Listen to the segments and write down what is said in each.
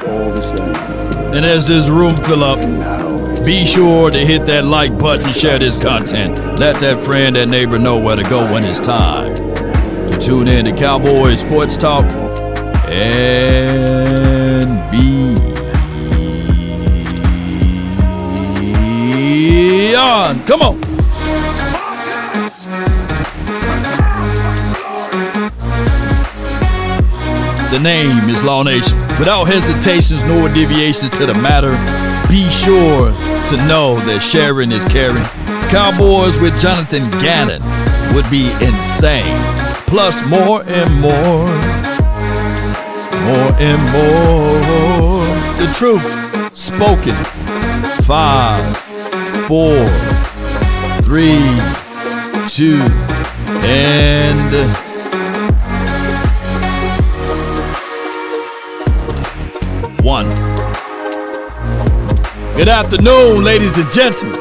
all the same. And as this room fill up, be sure to hit that like button, share this content. Let that friend, that neighbor know where to go when it's time to tune in to Cowboys Sports Talk and beyond. Come on. The name is Law Nation. Without hesitations nor deviations to the matter, be sure to know that sharing is caring. Cowboys with Johnathan Gannon would be insane. Plus more and more. More and more. The truth spoken. 5, 4, 3, 2, and... one. Good afternoon, ladies and gentlemen.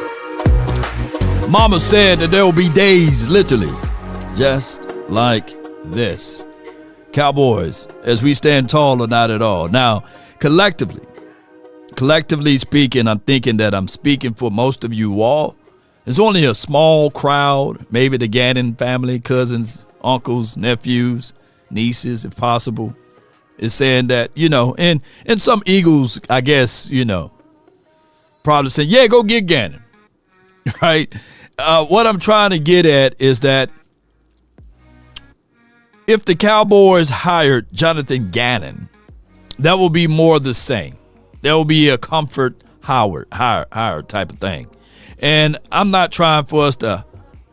Mama said that there will be days, literally, just like this. Cowboys, as we stand tall or not at all. Now, collectively speaking, I'm thinking that I'm speaking for most of you all. There's only a small crowd, maybe the Gannon family, cousins, uncles, nephews, nieces, if possible, is saying that, and some Eagles, I guess, probably saying, yeah, go get Gannon, right? What I'm trying to get at is that if the Cowboys hired Johnathan Gannon, that will be more the same. There will be a comfort hire type of thing. And I'm not trying for us to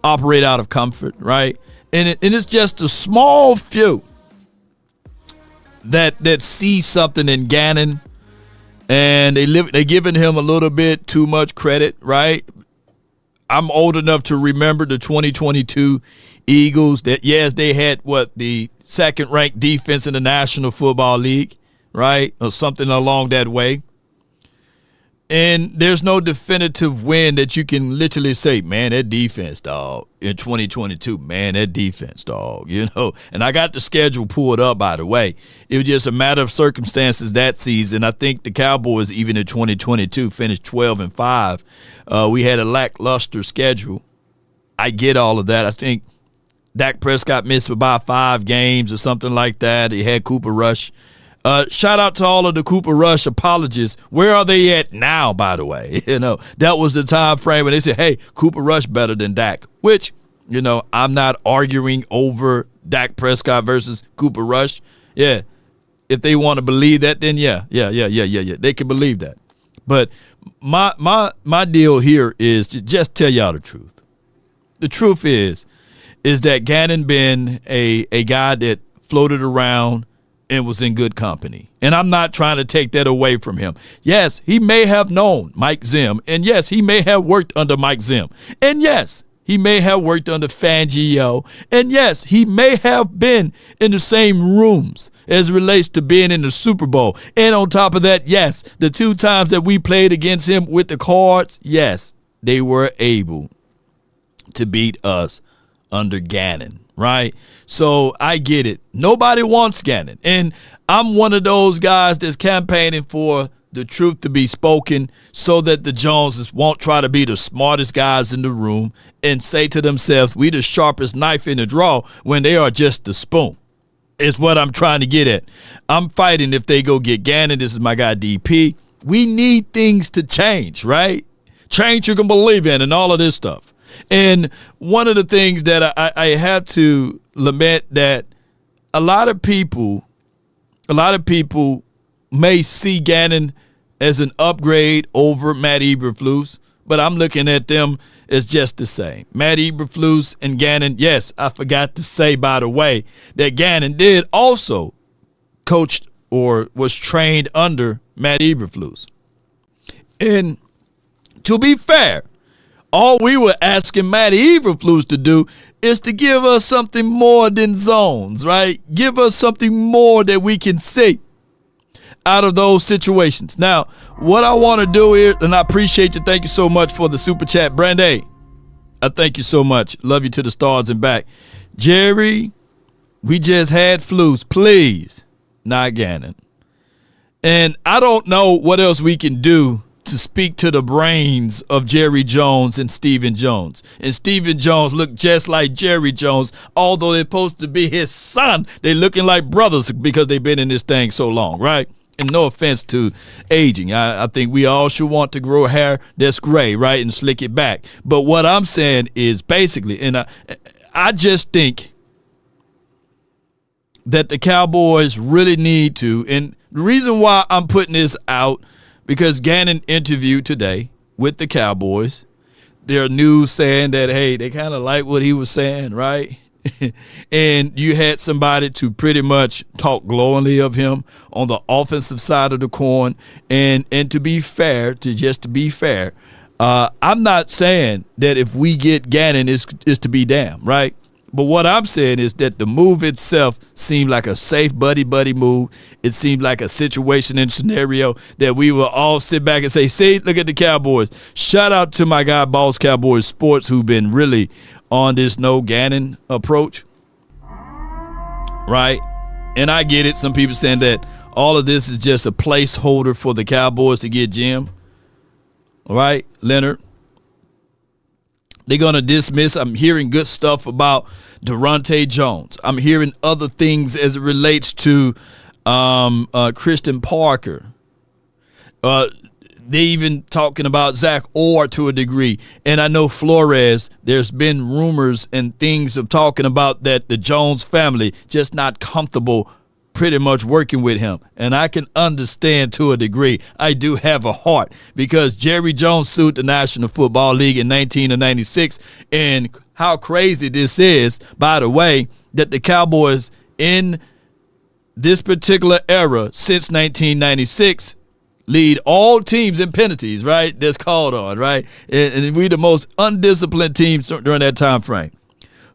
operate out of comfort, right? And it's just a small few that see something in Gannon, and they're giving him a little bit too much credit, right? I'm old enough to remember the 2022 Eagles that, yes, they had the second-ranked defense in the National Football League, right? Or something along that way. And there's no definitive win that you can literally say, man, that defense, dog, in 2022, man, that defense, dog, And I got the schedule pulled up, by the way. It was just a matter of circumstances that season. I think the Cowboys, even in 2022, finished 12-5. We had a lackluster schedule. I get all of that. I think Dak Prescott missed about 5 games or something like that. He had Cooper Rush. Shout out to all of the Cooper Rush apologists. Where are they at now, by the way? That was the time frame when they said, hey, Cooper Rush better than Dak, which, I'm not arguing over Dak Prescott versus Cooper Rush. Yeah, if they want to believe that, then yeah, they can believe that. But my deal here is to just tell y'all the truth. The truth is that Gannon been a guy that floated around and was in good company. And I'm not trying to take that away from him. Yes, he may have known Mike Zim. And yes, he may have worked under Mike Zim. And yes, he may have worked under Fangio. And yes, he may have been in the same rooms as it relates to being in the Super Bowl. And on top of that, yes, the 2 times that we played against him with the Cards, yes, they were able to beat us under Gannon. Right? So I get it. Nobody wants Gannon. And I'm one of those guys that's campaigning for the truth to be spoken so that the Joneses won't try to be the smartest guys in the room and say to themselves, we the sharpest knife in the drawer when they are just the spoon. Is what I'm trying to get at. I'm fighting if they go get Gannon. This is my guy DP. We need things to change, right? Change you can believe in and all of this stuff. And one of the things that I have to lament that a lot of people may see Gannon as an upgrade over Matt Eberflus, but I'm looking at them as just the same. Matt Eberflus and Gannon, yes, I forgot to say, by the way, that Gannon did also coached or was trained under Matt Eberflus. And to be fair, all we were asking Matt Eberflus to do is to give us something more than zones, right? Give us something more that we can see out of those situations. Now, what I want to do here, and I appreciate you. Thank you so much for the super chat. Brandy, I thank you so much. Love you to the stars and back. Jerry, we just had flus. Please, not Gannon. And I don't know what else we can do to speak to the brains of Jerry Jones and Stephen Jones. And Stephen Jones looked just like Jerry Jones, although they're supposed to be his son. They're looking like brothers because they've been in this thing so long, right? And no offense to aging. I think we all should want to grow hair that's gray, right, and slick it back. But what I'm saying is basically, and I just think that the Cowboys really need to, and the reason why I'm putting this out, because Gannon interviewed today with the Cowboys. There are news saying that, hey, they kind of like what he was saying, right? And you had somebody to pretty much talk glowingly of him on the offensive side of the coin. And to be fair, I'm not saying that if we get Gannon is to be damned, right? But what I'm saying is that the move itself seemed like a safe buddy-buddy move. It seemed like a situation and scenario that we will all sit back and say, see, look at the Cowboys. Shout out to my guy, Boss Cowboys Sports, who've been really on this no Gannon approach, right? And I get it. Some people saying that all of this is just a placeholder for the Cowboys to get Jim, all right, Leonard. They're going to dismiss. I'm hearing good stuff about Durante Jones. I'm hearing other things as it relates to Christian Parker. They even talking about Zach Orr to a degree. And I know Flores, there's been rumors and things of talking about that the Jones family just not comfortable pretty much working with him. And I can understand to a degree. I do have a heart because Jerry Jones sued the National Football League in 1996. And how crazy this is, by the way, that the Cowboys in this particular era since 1996 lead all teams in penalties, right? That's called on, right? And we're the most undisciplined teams during that time frame.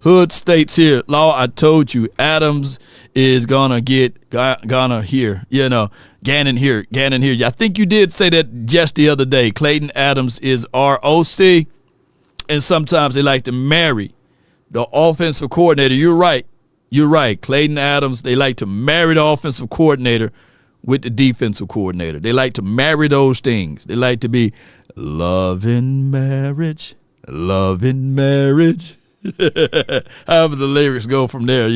Hood states here, Law, I told you, Adams is gonna get Gannon here. I think you did say that just the other day. Clayton Adams is ROC, and sometimes they like to marry the offensive coordinator. You're right. Clayton Adams, they like to marry the offensive coordinator with the defensive coordinator. They like to marry those things. They like to be love in marriage. However the lyrics go from there,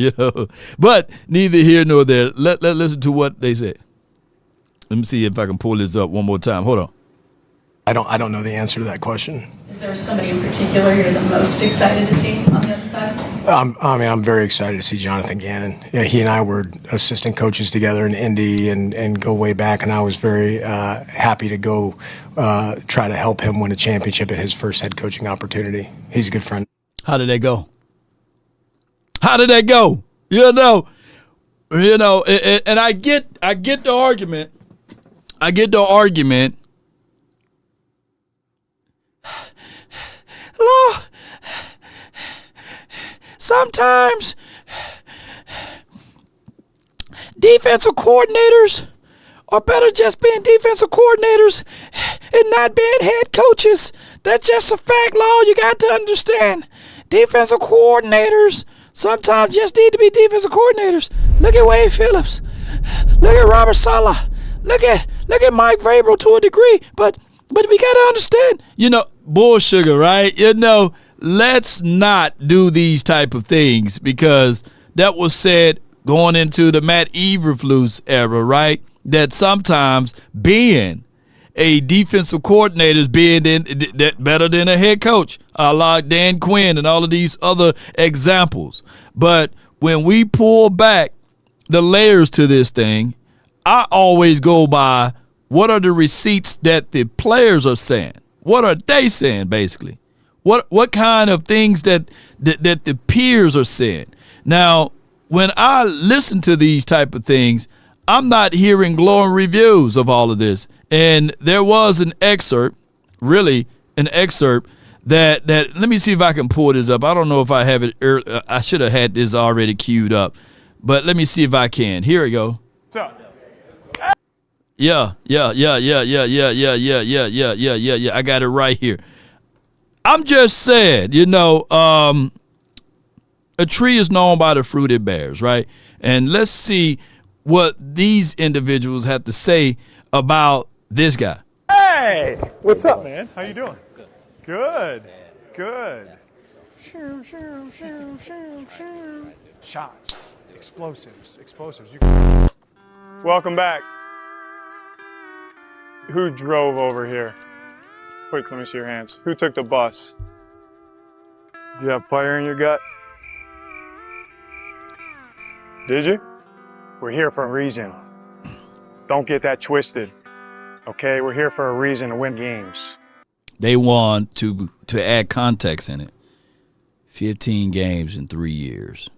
But neither here nor there. Let's listen to what they said. Let me see if I can pull this up one more time. Hold on. I don't know the answer to that question. Is there somebody in particular you're the most excited to see on the other side? I'm very excited to see Johnathan Gannon. Yeah, he and I were assistant coaches together in Indy and go way back, and I was very happy to go try to help him win a championship at his first head coaching opportunity. He's a good friend. How did that go? And I get the argument. Hello. Sometimes defensive coordinators are better just being defensive coordinators and not being head coaches. That's just a fact, Law. You got to understand. Defensive coordinators sometimes just need to be defensive coordinators. Look at Wade Phillips. Look at Robert Saleh. Look at Mike Vrabel to a degree. But we got to understand, bull sugar, right? Let's not do these type of things because that was said going into the Matt Eberflus era, right? That sometimes being a defensive coordinator is being better than a head coach, like Dan Quinn and all of these other examples. But when we pull back the layers to this thing, I always go by what are the receipts that the players are saying? What are they saying, basically? What kind of things that the peers are saying? Now, when I listen to these type of things, I'm not hearing glowing reviews of all of this. And there was an excerpt that let me see if I can pull this up. I don't know if I have it early. I should have had this already queued up. But let me see if I can. Here we go. Yeah. I got it right here. I'm just saying, a tree is known by the fruit it bears, right? And let's see what these individuals have to say about this guy. Hey, what's up, man? How you doing? Good. Good. Shoo, shoo, shoo, shoo, shoo. Shots, explosives. Welcome back. Who drove over here? Quick, let me see your hands. Who took the bus? Do you have fire in your gut? Did you? We're here for a reason. Don't get that twisted. Okay, we're here for a reason to win games. They want to add context in it. 15 games in 3 years.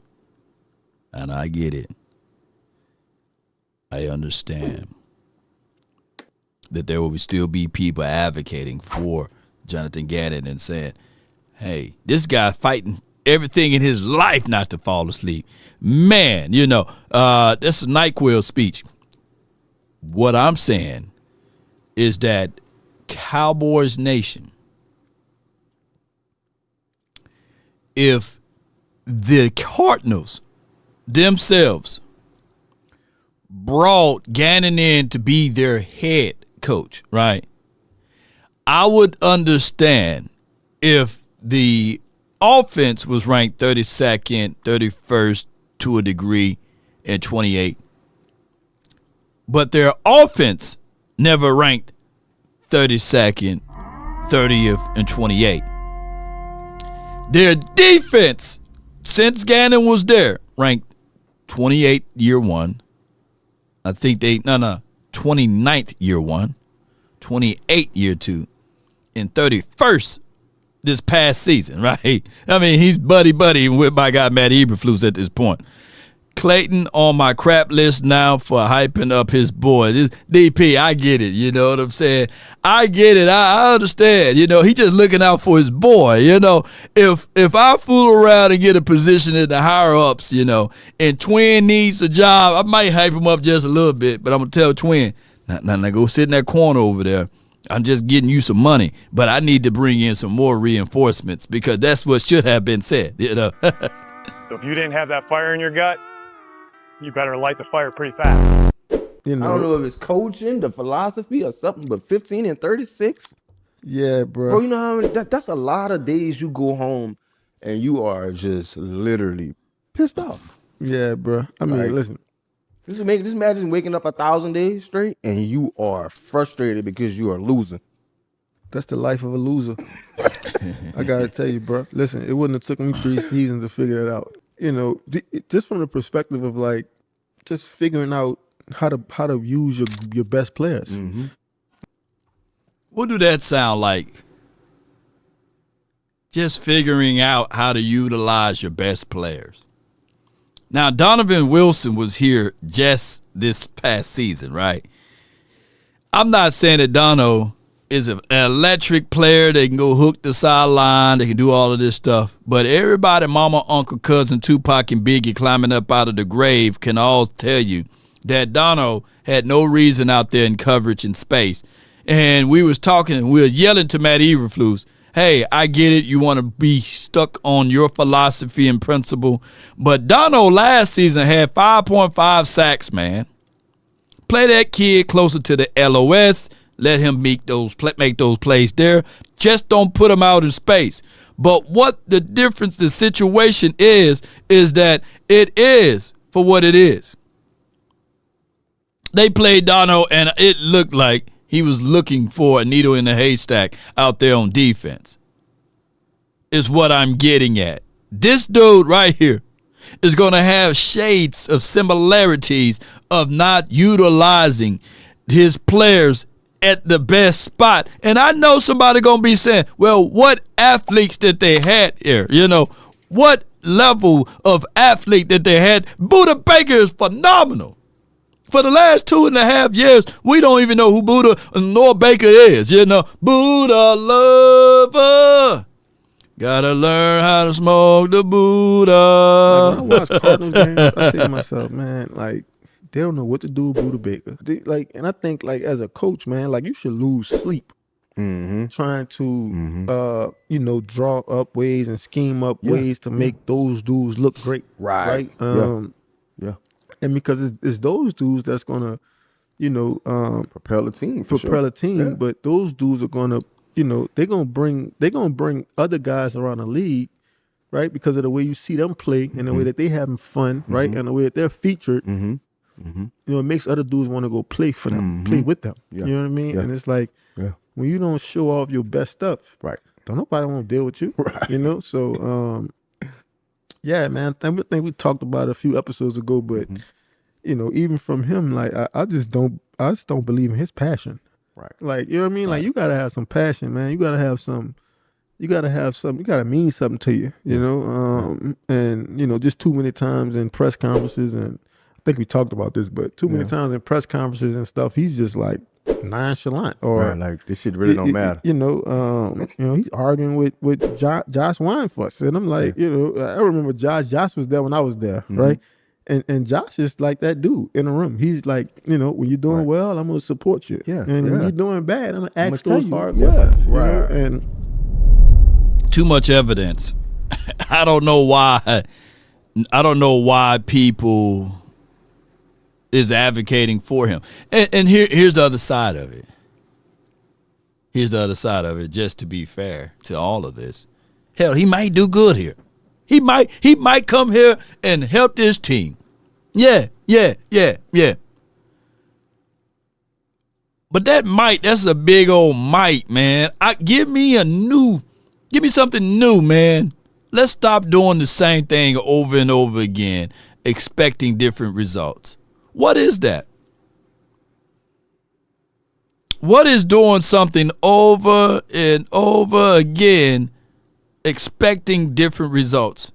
And I get it. I understand that there will still be people advocating for Johnathan Gannon and saying, hey, this guy fighting everything in his life not to fall asleep. Man, that's a NyQuil speech. What I'm saying is that Cowboys Nation, if the Cardinals themselves brought Gannon in to be their head coach, right? I would understand if the offense was ranked 32nd, 31st to a degree, and 28. But their offense never ranked 32nd, 30th, and 28. Their defense, since Gannon was there, ranked 28 year one. I think 29th year one, 28 year two, and 31st this past season, right? I mean, he's buddy with my guy Matt Eberflus at this point. Clayton on my crap list now for hyping up his boy. This DP, I get it. You know what I'm saying? I get it. I understand. He just looking out for his boy. If I fool around and get a position in the higher ups, and Twin needs a job, I might hype him up just a little bit. But I'm gonna tell Twin, now go sit in that corner over there. I'm just getting you some money, but I need to bring in some more reinforcements because that's what should have been said. So if you didn't have that fire in your gut, you better light the fire pretty fast. I don't know if it's coaching, the philosophy, or something, but 15 and 36? Yeah, bro. Bro, you know how many, that's a lot of days you go home and you are just literally pissed off. Yeah, bro. I mean, listen. Just imagine waking up 1,000 days straight and you are frustrated because you are losing. That's the life of a loser. I gotta tell you, bro. Listen, it wouldn't have took me 3 seasons to figure that out. Just from the perspective of like, just figuring out how to use your best players. Mm-hmm. What do that sound like? Just figuring out how to utilize your best players. Now, Donovan Wilson was here just this past season, right? I'm not saying that Dono is an electric player. They can go hook the sideline. They can do all of this stuff. But everybody, mama, uncle, cousin, Tupac, and Biggie climbing up out of the grave can all tell you that Dono had no reason out there in coverage and space. And we was talking, we were yelling to Matt Eberflus, hey, I get it. You want to be stuck on your philosophy and principle. But Dono last season had 5.5 sacks, man. Play that kid closer to the LOS. Let him make those plays there. Just don't put him out in space. But what the difference, the situation is that it is for what it is. They played Dono, and it looked like he was looking for a needle in a haystack out there on defense. Is what I'm getting at. This dude right here is going to have shades of similarities of not utilizing his players at the best spot. And I know somebody going to be saying, well, what athletes that they had here? What level of athlete that they had? Buddha Baker is phenomenal. For the last 2.5 years, we don't even know who Buddha nor Baker is. Buddha lover. Gotta learn how to smoke the Buddha. Like, when I watch Cardinals games, I say to myself, man, like, they don't know what to do with Buddha Baker. And I think, like, as a coach, man, like, you should lose sleep trying to, draw up ways and scheme up ways to make those dudes look great. Right. Yeah. And because it's those dudes that's gonna, Propel the team. propel a team. Yeah. But those dudes are gonna, they're gonna bring other guys around the league, right? Because of the way you see them play and the way that they having fun, right? And the way that they're featured. It makes other dudes want to go play for them, play with them. Yeah. You know what I mean? Yeah. And it's like when you don't show off your best stuff, Right. don't nobody want to deal with you. Right. So yeah, man. I think we talked about it a few episodes ago, but even from him, like I just don't believe in his passion. Right. Like, you know what I mean? Like, you gotta have some passion, man. You gotta mean something to you, and just too many times in press conferences, and I think we talked about this, but too many times in press conferences and stuff, he's just like nonchalant, or Right, like this shit really don't matter. He's arguing with Josh Weinfuss, and I'm like, I remember Josh was there when I was there, right? And Josh is like that dude in the room. He's like, when you're doing well, I'm gonna support you. Yeah, And when yeah. you're doing bad, I'm gonna ask tell those you. hard Yeah, questions. right. And Too much evidence. I don't know why people is advocating for him. And here's the other side of it. Here's the other side of it, just to be fair to all of this. Hell, he might do good here. He might come here and help this team. Yeah. But that's a big old might, man. Give me something new, man. Let's stop doing the same thing over and over again, expecting different results. What is that? What is doing something over and over again, expecting different results?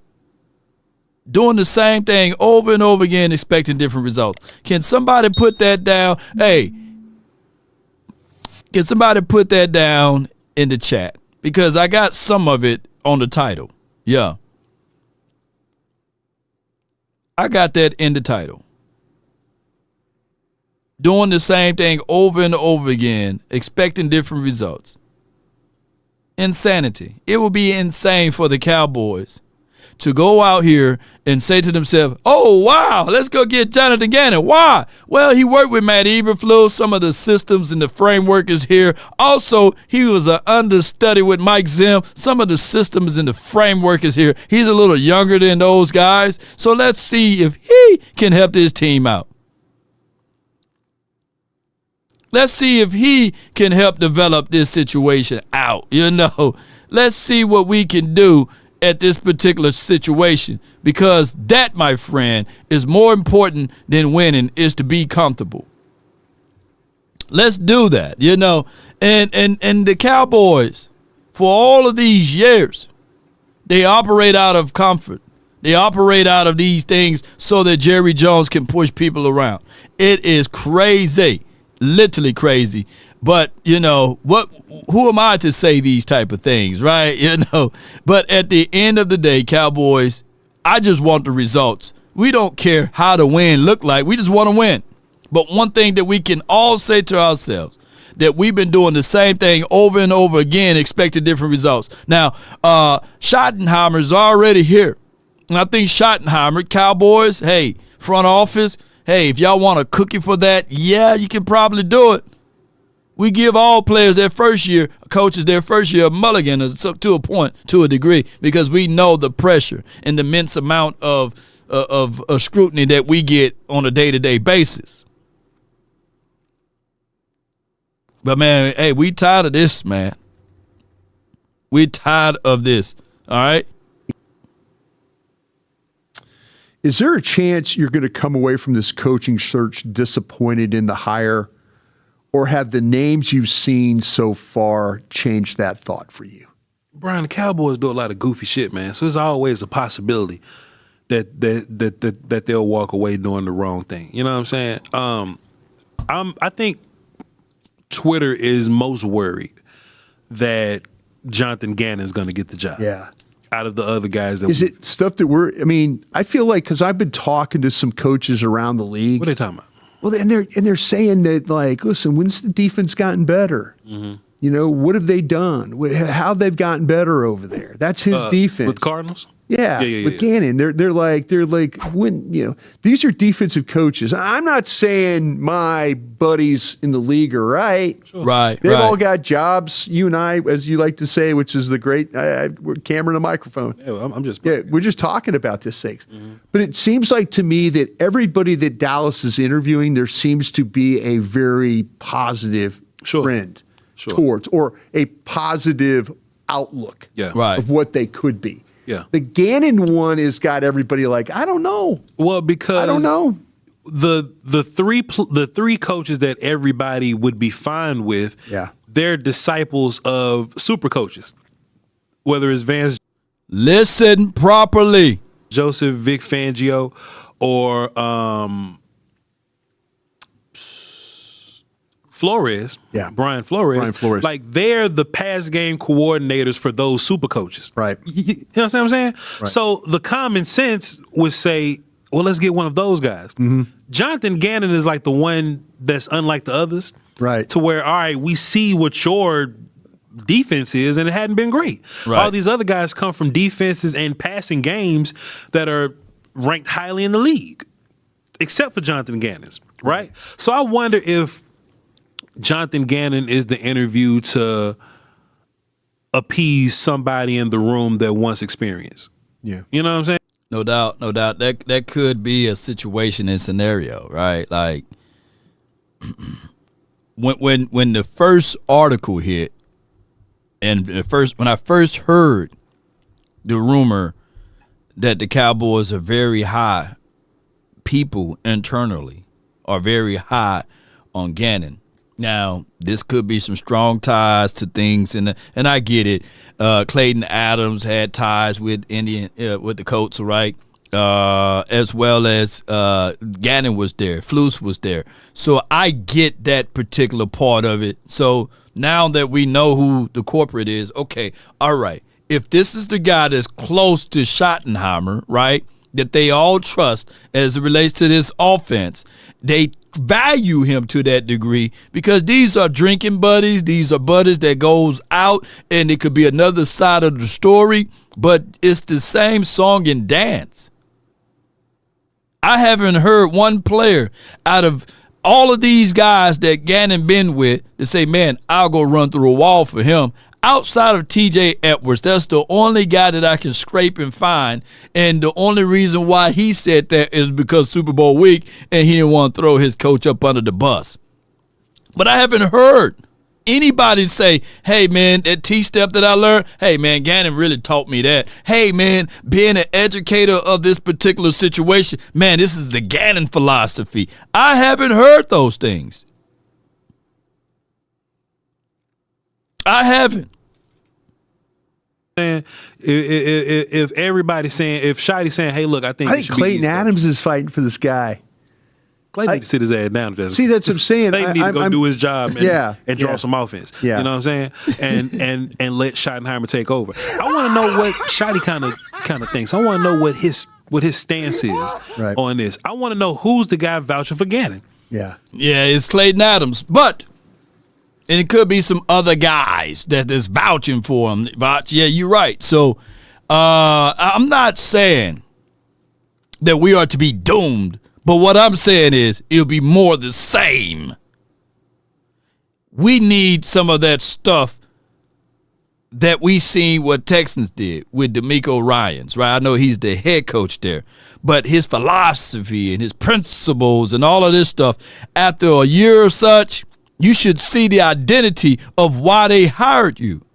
Doing the same thing over and over again, expecting different results. Can somebody put that down? Hey, can somebody put that down in the chat? Because I got some of it on the title. Yeah. I got that in the title. Doing the same thing over and over again, expecting different results. Insanity. It would be insane for the Cowboys to go out here and say to themselves, oh, wow, let's go get Johnathan Gannon. Why? Well, he worked with Matt Eberflus. Some of the systems and the framework is here. Also, he was an understudy with Mike Zim. Some of the systems and the framework is here. He's a little younger than those guys. So let's see if he can help this team out. Let's see if he can help develop this situation out. Let's see what we can do at this particular situation, because that, my friend, is more important than winning, is to be comfortable. Let's do that, and the Cowboys, for all of these years, they operate out of comfort. They operate out of these things so that Jerry Jones can push people around. It is crazy. Literally crazy. But who am I to say these type of things, right? But at the end of the day, Cowboys, I just want the results. We don't care how the win look like. We just want to win. But one thing that we can all say to ourselves, that we've been doing the same thing over and over again, expecting different results. Now, Schottenheimer's already here. And I think Schottenheimer, Cowboys, hey, front office, hey, if y'all want a cookie for that, yeah, you can probably do it. We give all players their first year, coaches their first year of mulligan to a point, to a degree, because we know the pressure and the immense amount of scrutiny that we get on a day-to-day basis. But, man, hey, we tired of this, man. We tired of this, all right? Is there a chance you're going to come away from this coaching search disappointed in the hire, or have the names you've seen so far changed that thought for you? Brian, the Cowboys do a lot of goofy shit, man. So there's always a possibility that they'll walk away doing the wrong thing. You know what I'm saying? I think Twitter is most worried that Johnathan Gannon is going to get the job. Yeah. Out of the other guys that is it stuff that I feel like, because I've been talking to some coaches around the league. What are they talking about? Well, and they're saying that, like, listen, when's the defense gotten better? Mm-hmm. What have they done? How they've gotten better over there? That's his defense. With Cardinals? Yeah, with Gannon, they're like when these are defensive coaches. I'm not saying my buddies in the league are right. Sure. Right. They've all got jobs. You and I, as you like to say, which is the great camera and a microphone. Yeah, we're just talking about this thing. Mm-hmm. But it seems like to me that everybody that Dallas is interviewing, there seems to be a very positive trend towards, or a positive outlook of what they could be. Yeah. The Gannon one has got everybody like, I don't know. Well, because I don't know. The three coaches that everybody would be fine with, they're disciples of super coaches. Whether it's Vance, listen properly, Joseph, Vic Fangio, or Flores, Brian Flores. Like, they're the pass game coordinators for those super coaches. Right. You know what I'm saying? Right. So the common sense would say, well, let's get one of those guys. Mm-hmm. Johnathan Gannon is like the one that's unlike the others. Right. To where, all right, we see what your defense is, and it hadn't been great. Right. All these other guys come from defenses and passing games that are ranked highly in the league, except for Johnathan Gannon's, right? So I wonder if Johnathan Gannon is the interview to appease somebody in the room that wants experience. Yeah. You know what I'm saying? No doubt. That could be a situation and scenario, right? Like when the first article hit, and when I first heard the rumor that the Cowboys are very high, people internally are very high on Gannon. Now, this could be some strong ties to things, and I get it. Clayton Adams had ties with with the Colts, right? As well as Gannon was there, Flus was there. So I get that particular part of it. So now that we know who the corporate is, okay, all right. If this is the guy that's close to Schottenheimer, right, that they all trust as it relates to this offense, they value him to that degree because these are drinking buddies. These are buddies that goes out, and it could be another side of the story, but it's the same song and dance. I haven't heard one player out of all of these guys that Gannon been with to say, man, I'll go run through a wall for him. Outside of T.J. Edwards, that's the only guy that I can scrape and find, and the only reason why he said that is because Super Bowl week and he didn't want to throw his coach up under the bus. But I haven't heard anybody say, hey, man, that T-step that I learned, hey, man, Gannon really taught me that. Hey, man, being an educator of this particular situation, man, this is the Gannon philosophy. I haven't heard those things. I haven't. If everybody's saying, if Shotty's saying, hey, look, I think Clayton Adams is fighting for this guy. Clayton need to sit his ass down. See, that's what I'm saying. Clayton need to go do his job and draw some offense. Yeah. You know what I'm saying? And let Schottenheimer take over. I want to know what Shotty kind of thinks. I want to know what his stance is on this. I want to know who's the guy vouching for Gannon. Yeah. Yeah, it's Clayton Adams. And it could be some other guys that is vouching for him. But yeah, you're right. So I'm not saying that we are to be doomed, but what I'm saying is it'll be more the same. We need some of that stuff that we seen what Texans did with DeMeco Ryans, right? I know he's the head coach there, but his philosophy and his principles and all of this stuff, after a year or such, you should see the identity of why they hired you.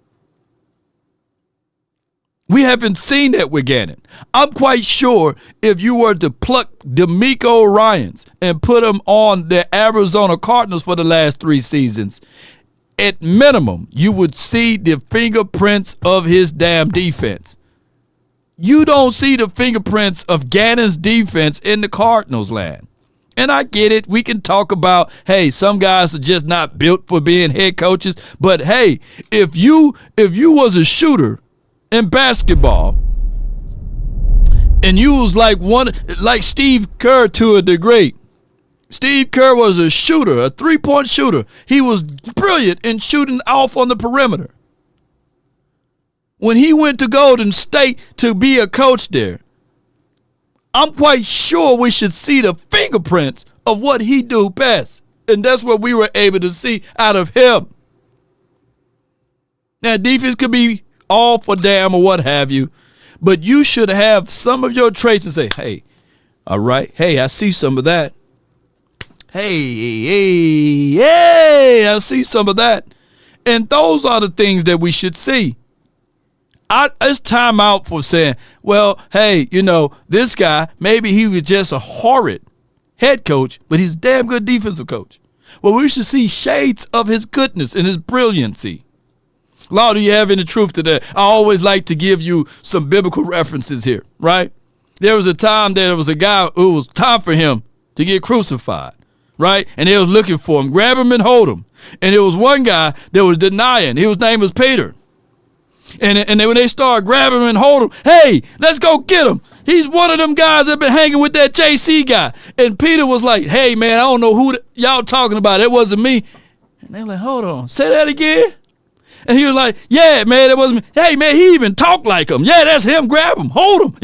We haven't seen that with Gannon. I'm quite sure if you were to pluck DeMeco Ryans and put him on the Arizona Cardinals for the last 3 seasons, at minimum, you would see the fingerprints of his damn defense. You don't see the fingerprints of Gannon's defense in the Cardinals land. And I get it. We can talk about, hey, some guys are just not built for being head coaches. But, hey, if you was a shooter in basketball and you was like Steve Kerr to a degree. Steve Kerr was a shooter, a three-point shooter. He was brilliant in shooting off on the perimeter. when he went to Golden State to be a coach there, I'm quite sure we should see the fingerprints of what he do best. And that's what we were able to see out of him. Now, defense could be all for damn or what have you, but you should have some of your traits and say, hey, all right, hey, I see some of that. Hey, I see some of that. And those are the things that we should see. It's time out for saying, well, hey, this guy, maybe he was just a horrid head coach, but he's a damn good defensive coach. Well, we should see shades of his goodness and his brilliancy. Law, do you have any truth to that? I always like to give you some biblical references here, right? There was a time there was a guy who was time for him to get crucified, right? And they was looking for him, grab him and hold him. And there was one guy that was denying. His name was Peter. And then when they started grabbing him and holding him, hey, let's go get him. He's one of them guys that been hanging with that JC guy. And Peter was like, hey, man, I don't know who y'all talking about. It wasn't me. And they're like, hold on, say that again. And he was like, yeah, man, it wasn't me. Hey, man, he even talked like him. Yeah, that's him. Grab him. Hold him.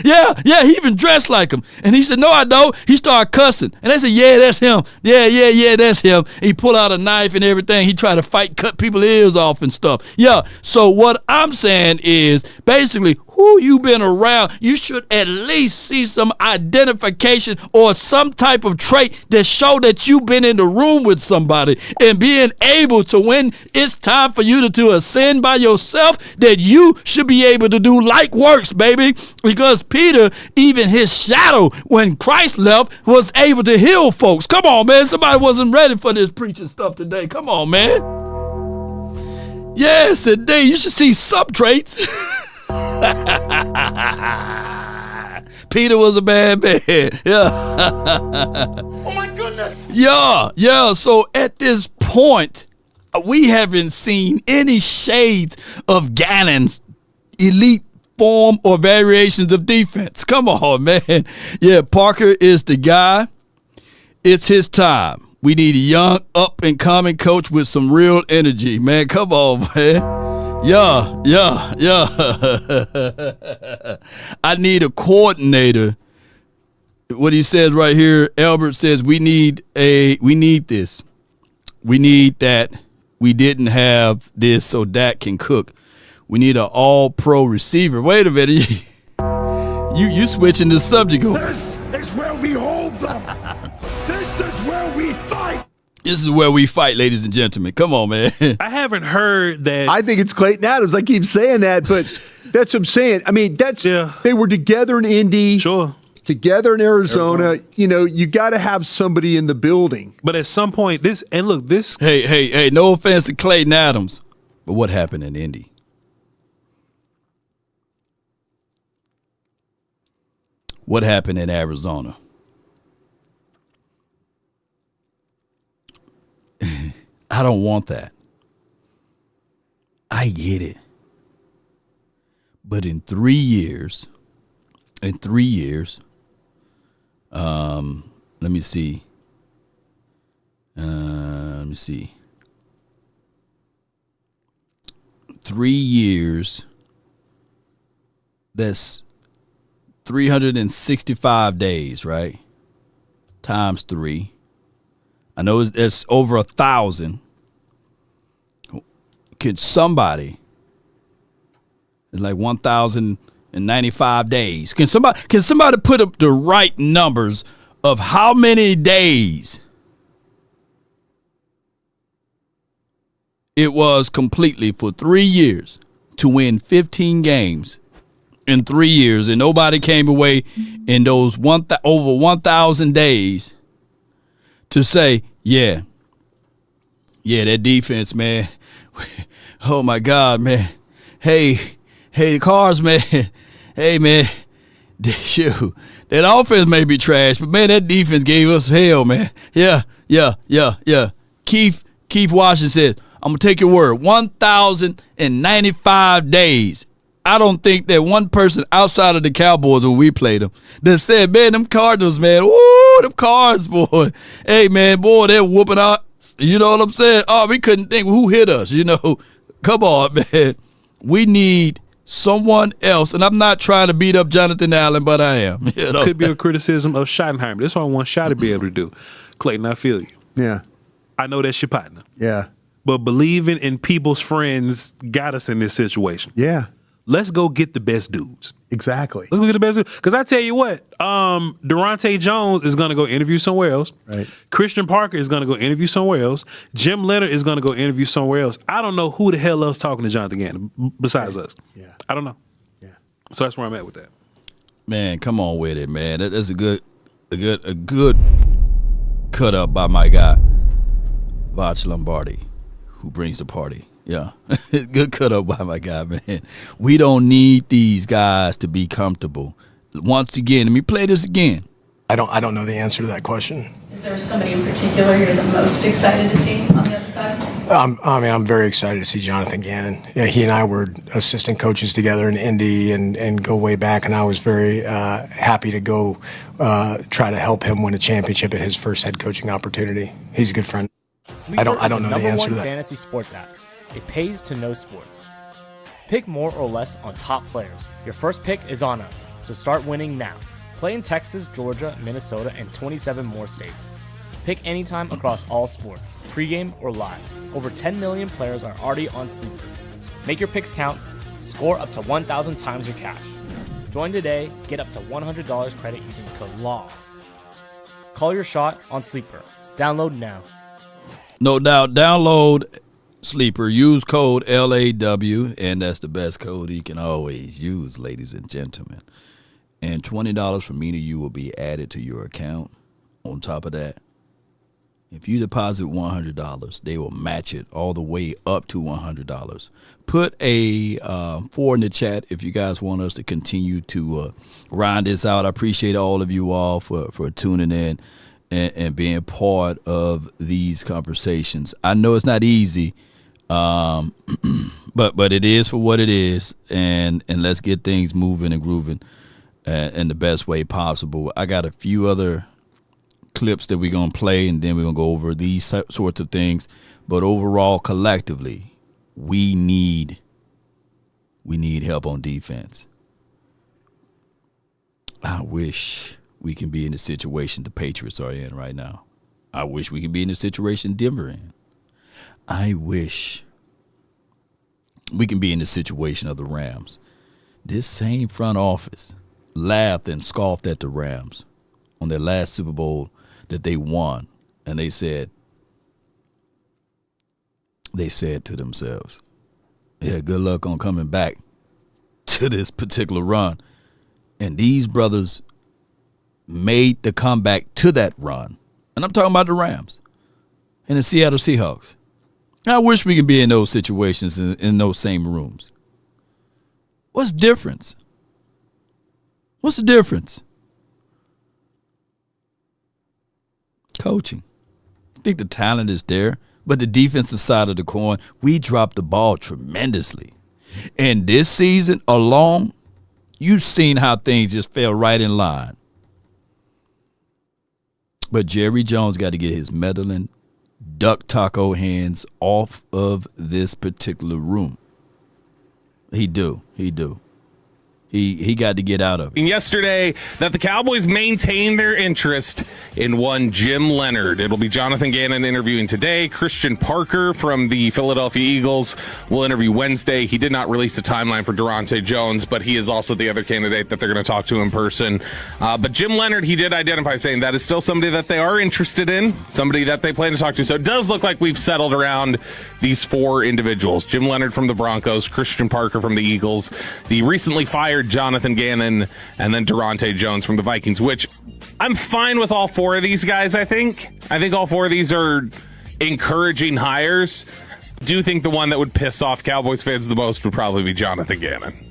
Yeah, he even dressed like him. And he said, no, I don't. He started cussing. And they said, yeah, that's him. Yeah, that's him. He pulled out a knife and everything. He tried to cut people's ears off and stuff. Yeah, so what I'm saying is basically who you been around, you should at least see some identification or some type of trait that show that you've been in the room with somebody and being able to, when it's time for you to ascend by yourself, that you should be able to do like works, baby. Because Peter, even his shadow, when Christ left, was able to heal folks. Come on, man. Somebody wasn't ready for this preaching stuff today. Come on, man. Yes, today you should see sub-traits. Peter was a bad man. Yeah. Oh my goodness. Yeah. So at this point, we haven't seen any shades of Gannon's elite form or variations of defense. Come on, man. Yeah, Parker is the guy. It's his time. We need a young, up-and-coming coach with some real energy, man. Come on, man. Yeah. I need a coordinator. What he says right here, Albert says we need this. We need that. We didn't have this so Dak can cook. We need an all-pro receiver. Wait a minute. You switching the subject. This is where we hold them. This is where we fight. This is where we fight, ladies and gentlemen. Come on, man. I haven't heard that. I think it's Clayton Adams. I keep saying that, but that's what I'm saying. I mean, they were together in Indy. Sure. Together in Arizona. You got to have somebody in the building. But at some point, this. Hey, no offense to Clayton Adams, but what happened in Indy? What happened in Arizona? I don't want that. I get it. But in 3 years, let me see. 3 years, that's 365 days, right? Times 3. I know it's over 1,000. Could somebody, it's like 1,095 days. Can somebody put up the right numbers of how many days it was completely for 3 years to win 15 games in 3 years, and nobody came away in those over 1,000 days to say, yeah, that defense, man. Oh my God, man. Hey, the Cards, man. Hey, man. Shoot, that offense may be trash, but man, that defense gave us hell, man. Yeah. Keith Washington said, I'm gonna take your word. 1,095 days. I don't think that one person outside of the Cowboys when we played them that said, man, them Cardinals, man, woo, them Cards, boy. Hey, man, boy, they're whooping out. You know what I'm saying? Oh, we couldn't think who hit us, Come on, man. We need someone else, and I'm not trying to beat up Johnathan Allen, but I am. You know? Could be a criticism of Schottenheimer. That's what I want Schott to be able to do. Clayton, I feel you. Yeah. I know that's your partner. Yeah. But believing in people's friends got us in this situation. Yeah. Let's go get the best dudes. Exactly. Let's go get the best dudes. Because I tell you what, Durante Jones is going to go interview somewhere else. Right. Christian Parker is going to go interview somewhere else. Jim Leonard is going to go interview somewhere else. I don't know who the hell else talking to Johnathan Gannon besides us. Yeah. I don't know. Yeah. So that's where I'm at with that. Man, come on with it, man. That's a good cut up by my guy, Vach Lombardi, who brings the party. Yeah, good cut up by my guy, man. We don't need these guys to be comfortable. Once again, let me play this again. I don't know the answer to that question. Is there somebody in particular you're the most excited to see on the other side? I'm very excited to see Johnathan Gannon. Yeah, he and I were assistant coaches together in Indy and go way back, and I was very happy to go try to help him win a championship at his first head coaching opportunity. He's a good friend. I don't know the answer to that. Fantasy sports app. It pays to know sports. Pick more or less on top players. Your first pick is on us, so start winning now. Play in Texas, Georgia, Minnesota, and 27 more states. Pick anytime across all sports, pregame or live. Over 10 million players are already on Sleeper. Make your picks count. Score up to 1,000 times your cash. Join today. Get up to $100 credit using code LAW. Call your shot on Sleeper. Download now. No doubt, download Sleeper, use code LAW, and that's the best code you can always use, ladies and gentlemen. And $20 from me to you will be added to your account. On top of that, if you deposit $100, they will match it all the way up to $100. Put a 4 in the chat if you guys want us to continue to grind this out. I appreciate all of you all for tuning in and being part of these conversations. I know it's not easy, but it is for what it is, and let's get things moving and grooving in the best way possible. I got a few other clips that we're going to play, and then we're going to go over these sorts of things. But overall, collectively, we need help on defense. I wish we can be in the situation the Patriots are in right now. I wish we could be in the situation Denver in. I wish we can be in the situation of the Rams. This same front office laughed and scoffed at the Rams on their last Super Bowl that they won, and they said to themselves, yeah, good luck on coming back to this particular run. And these brothers made the comeback to that run. And I'm talking about the Rams and the Seattle Seahawks. I wish we could be in those situations in those same rooms. What's the difference? What's the difference? Coaching. I think the talent is there, but the defensive side of the coin, we dropped the ball tremendously. And this season alone, you've seen how things just fell right in line. But Jerry Jones got to get his meddling duck taco hands off of this particular room. He do. He got to get out of it. Yesterday, that the Cowboys maintain their interest in one Jim Leonard. It'll be Johnathan Gannon interviewing today. Christian Parker from the Philadelphia Eagles will interview Wednesday. He did not release a timeline for Durante Jones, but he is also the other candidate that they're going to talk to in person. But Jim Leonard, he did identify saying that is still somebody that they are interested in, somebody that they plan to talk to. So it does look like we've settled around these 4 individuals. Jim Leonard from the Broncos, Christian Parker from the Eagles, the recently fired Johnathan Gannon, and then Durante Jones from the Vikings, which I'm fine with all 4 of these guys, I think. I think all 4 of these are encouraging hires. Do think the one that would piss off Cowboys fans the most would probably be Johnathan Gannon.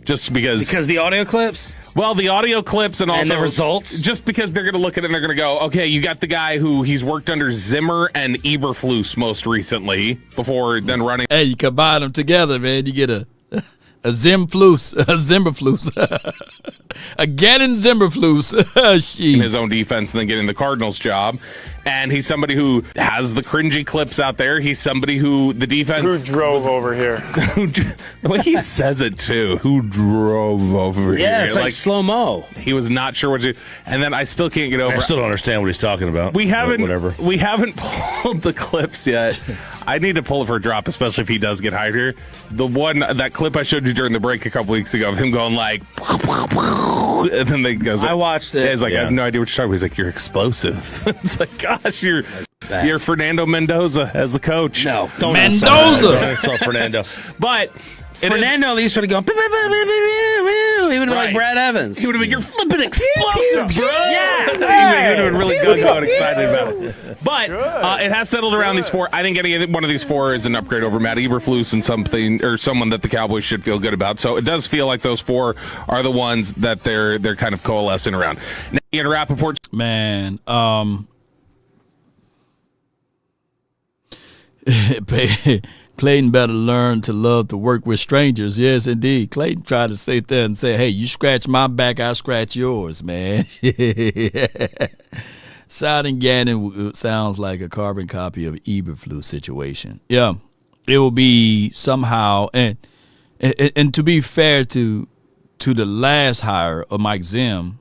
Just because the audio clips? Well, the audio clips and also the results? Just because they're going to look at it and they're going to go, okay, you got the guy who he's worked under Zimmer and Eberflus most recently before then running. Hey, you combine them together, man. You get a A Zimflus. A Zimmerflus. A Gannon Zimmerflus. In his own defense and then getting the Cardinals job. And he's somebody who has the cringy clips out there. He's somebody who the defense... Who drove over here? The way he says it, too. Who drove over here? Yeah, it's like slow-mo. He was not sure what to do. And then I still can't get over... I still don't understand what he's talking about. We haven't Whatever. pulled the clips yet. I need to pull it for a drop, especially if he does get hired here. That clip I showed you during the break a couple weeks ago of him going like... And then they goes... I watched it. He's like, I have no idea what you're talking about. He's like, you're explosive. It's like, gosh, you're Fernando Mendoza as a coach. No, don't Mendoza. insult Fernando. But... Fernando at least would have gone. He would have been like Brad Evans. He would have been, you're flipping explosive, bro. Yeah. He would have been really gung-ho and excited about it. But it has settled around these four. I think any one of these four is an upgrade over Matt Eberflus and someone that the Cowboys should feel good about. So it does feel like those four are the ones that they're kind of coalescing around. Now, Ian Rappaport. Man, Clayton better learn to love to work with strangers. Yes, indeed. Clayton tried to sit there and say, hey, you scratch my back, I scratch yours, man. Sounding Gannon sounds like a carbon copy of Eberflus situation. Yeah, it will be somehow, and to be fair to the last hire of Mike Zim,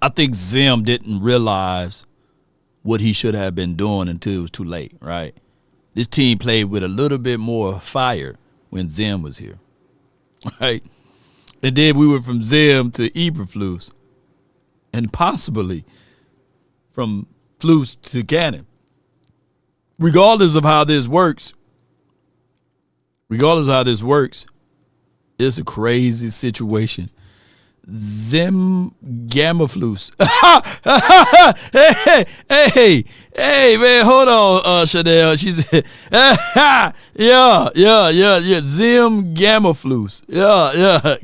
I think Zim didn't realize what he should have been doing until it was too late, right? This team played with a little bit more fire when Zim was here, right? And then we went from Zim to Eberflus, and possibly from Flus to Gannon. Regardless of how this works, it's a crazy situation. Zim Gamaflus. hey, man, hold on, Chanel. She said, yeah. Zim Gamaflus. Yeah.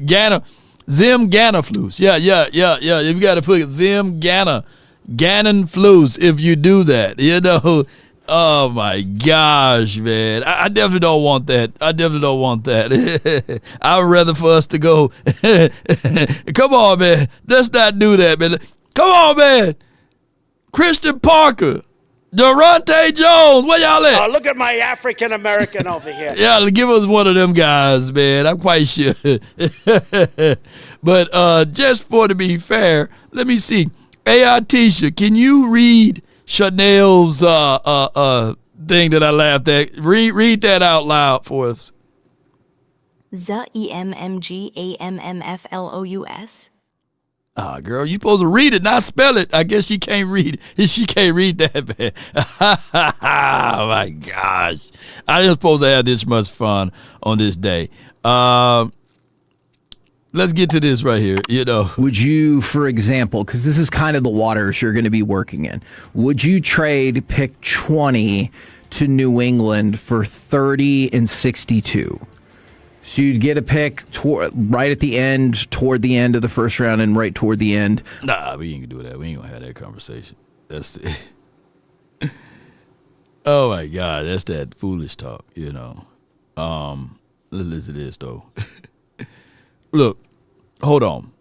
Zim Ganaflus. Yeah. You got to put Zim Ganon Flus if you do that. You know. Oh my gosh, man. I definitely don't want that. I would rather for us to go. Come on, man. Let's not do that, man. Come on, man. Christian Parker. Durante Jones. Where y'all at? Oh, look at my African American over here. Yeah, give us one of them guys, man. I'm quite sure. But just for to be fair, let me see. AI Tisha, can you read Chanel's thing that I laughed at? Read that out loud for us. ZEMMGAMMFLOUS. Girl, you supposed to read it, not spell it. I guess she can't read it. She can't read that, man. Oh, my gosh. I didn't supposed to have this much fun on this day. Let's get to this right here. Would you, for example, because this is kind of the waters you're going to be working in, would you trade pick 20 to New England for 30 and 62? So you'd get a pick right at the end, toward the end of the first round, and right toward the end. Nah, we ain't gonna do that. We ain't gonna have that conversation. That's it. Oh my God, that's that foolish talk. Let's listen to this though. Look, hold on.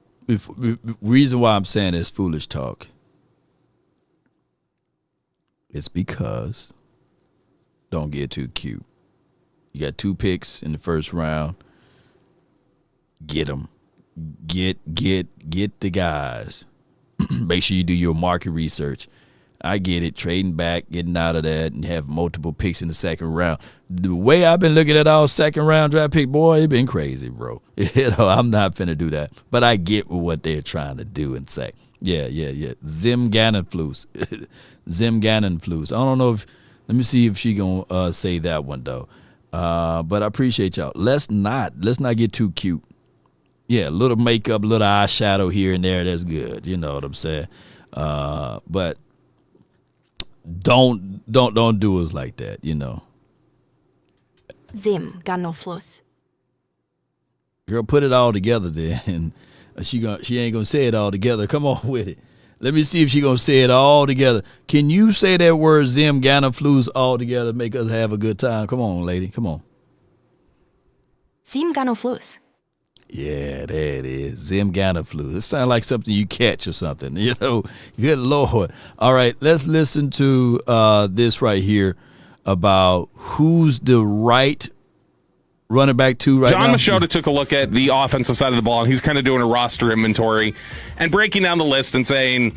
Reason why I'm saying it's foolish talk is because don't get too cute. You got 2 picks in the first round. Get them. Get the guys. Make sure you do your market research. I get it, trading back, getting out of that, and have multiple picks in the second round. The way I've been looking at all second round draft pick, boy, it been crazy, bro. I'm not finna do that. But I get what they're trying to do and say. Yeah. Zim Gannon Flus. Zim Gannon Flus. I don't know if, let me see if she gonna say that one though. But I appreciate y'all. Let's not get too cute. Yeah, a little makeup, a little eyeshadow here and there, that's good. You know what I'm saying? But don't do us like that, Zim Ganoflos. Girl, put it all together then. She ain't gonna say it all together. Come on with it. Let me see if she gonna say it all together. Can you say that word Zim Ganoflos all together? Make us have a good time. Come on, lady. Come on. Zim Ganoflus. Yeah, there it is. Zim Ganoflu. It sounds like something you catch or something. Good Lord. All right, let's listen to this right here about who's the right running back two right now. John Machota took a look at the offensive side of the ball, and he's kind of doing a roster inventory and breaking down the list and saying,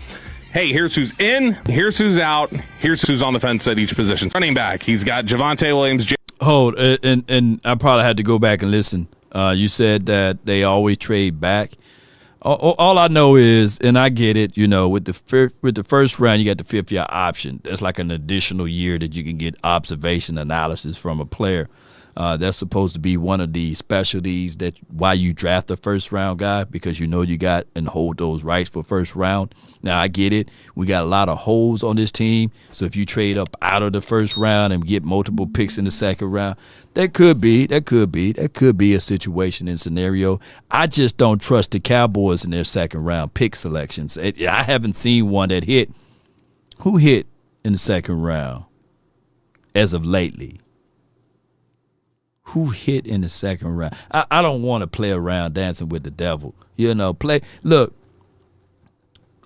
hey, here's who's in, here's who's out, here's who's on the fence at each position. Running back, he's got Javonte Williams. Hold, and I probably had to go back and listen. You said that they always trade back. All I know is, and I get it, with the first round, you got the fifth-year option. That's like an additional year that you can get observation analysis from a player. That's supposed to be one of the specialties that why you draft the first round guy, because you got and hold those rights for first round. Now I get it. We got a lot of holes on this team. So if you trade up out of the first round and get multiple picks in the second round, that could be a situation and scenario. I just don't trust the Cowboys in their second round pick selections. I haven't seen one that hit. Who hit in the second round as of lately? Who hit in the second round? I don't want to play around dancing with the devil. Look,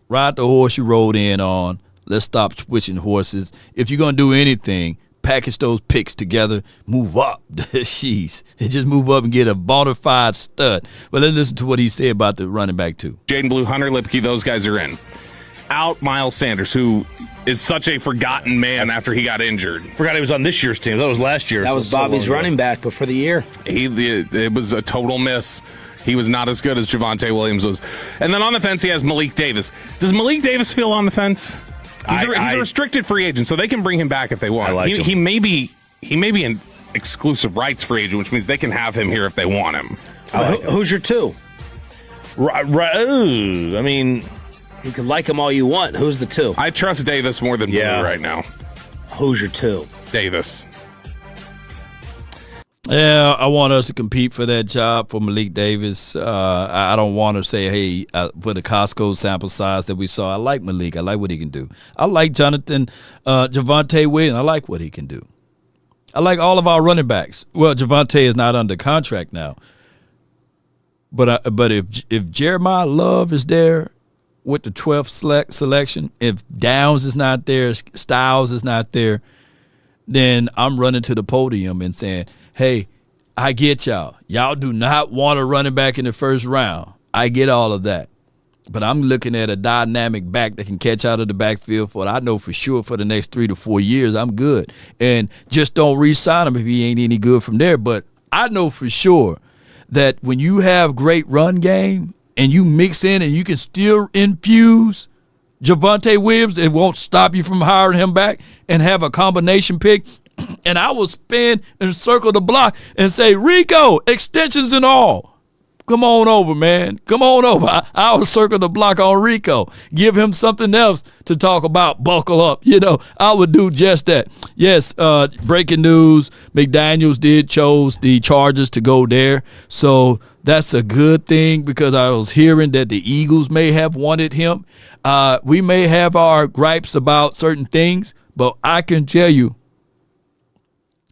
ride the horse you rode in on. Let's stop switching horses. If you're going to do anything, package those picks together, move up. Jeez. Just move up and get a bona fide stud. But let's listen to what he said about the running back, too. Jaden Blue, Hunter Lipke, those guys are in. Out Miles Sanders, who is such a forgotten man after he got injured. Forgot he was on this year's team. That was last year. That was Bobby's running back, but for the year. It was a total miss. He was not as good as Javonte Williams was. And then on the fence, he has Malik Davis. Does Malik Davis feel on the fence? He's a restricted free agent, so they can bring him back if they want. He may be an exclusive rights free agent, which means they can have him here if they want him. Who's your two? I mean, you can like him all you want. Who's the two? I trust Davis more than Blue right now. Who's your two? Davis. Yeah, I want us to compete for that job for Malik Davis. I don't want to say, hey, for the Costco sample size that we saw, I like Malik. I like what he can do. I like Johnathan, Javonte Williams. I like what he can do. I like all of our running backs. Well, Javonte is not under contract now. But if Jeremiah Love is there with the 12th selection, if Downs is not there, Styles is not there, then I'm running to the podium and saying, hey, I get y'all. Y'all do not want a running back in the first round. I get all of that. But I'm looking at a dynamic back that can catch out of the backfield for, I know for sure, for the next 3 to 4 years, I'm good. And just don't re-sign him if he ain't any good from there. But I know for sure that when you have great run game and you mix in and you can still infuse Javonte Williams, it won't stop you from hiring him back and have a combination pick. And I will spin and circle the block and say, Rico, extensions and all. Come on over, man. Come on over. I will circle the block on Rico. Give him something else to talk about. Buckle up. I would do just that. Yes, breaking news. McDaniels chose the Chargers to go there. So that's a good thing because I was hearing that the Eagles may have wanted him. We may have our gripes about certain things, but I can tell you